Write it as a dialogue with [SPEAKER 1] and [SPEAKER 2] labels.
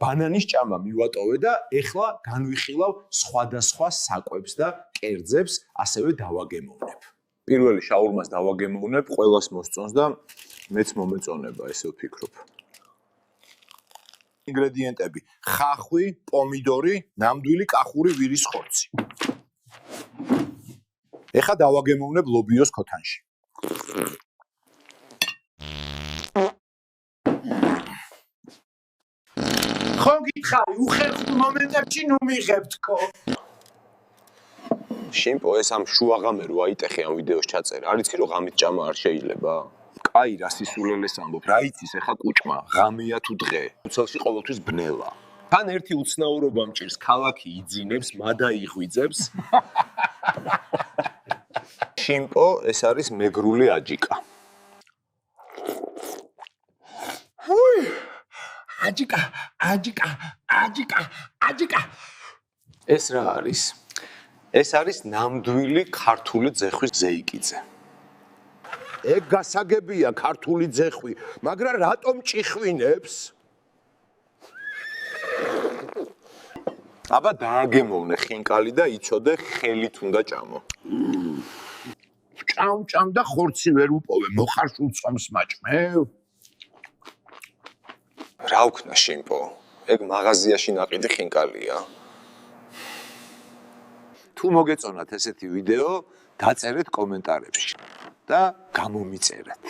[SPEAKER 1] ბანანის ჭამა მივატოვე და ეხლა განვიხილავ სხვადასხვა საკვებს და კერძებს, ასევე დავაგემოვნებ. პირველი შაურმას დავაგემოვნებ, ყველას მოსწონს და მეც მომეწონება, ესე ვფიქრობ. ინგრედიენტები: ხახვი, პომიდორი, ნამდვილი კახური ვირის ხორცი. ეხლა დავაგემოვნებ ლობიოს ქოთანში. ხომ გითხარი, უხერხულ მომენტებში ნუ მიღებ თქო. შიმპო, ეს ამ შუაღამე რო აიტეხე ამ ვიდეოს ჩაწერა, არ იცი რომ ღამით ჭამა არ შეიძლება? კაი, რა სისულელეს ამბობ, რა იცის ეხა კუჭმა, ღამეა თუ დღე. უცელში ყოველთვის ბნელა. თან ერთი უცნაურობა მჭირს, ქალაქი იძინებს, მადა იღვიძებს. შიმპო, ეს არის მეგრული აჯიკა. აჯიკა. ეს რა არის? ეს არის ნამდვილი ქართული ძეხვის ზეიკიძე. ეგ გასაგებია ქართული ძეხვი, მაგრამ რატომ ჭიხვინებს? აბა დააგემოვნე ხინკალი და იცოდე ხელით უნდა ჭამო. ჭამ და ხორცი ვერ უპოვე, მოხარშულ წომს მაჭმევ. რა ვქნა შიმპო? ეგ მაღაზიაში ნაყიდი ხინკალია. თუ მოგეწონათ ესეთი ვიდეო, დაწერეთ კომენტარებში და გამომიწერეთ.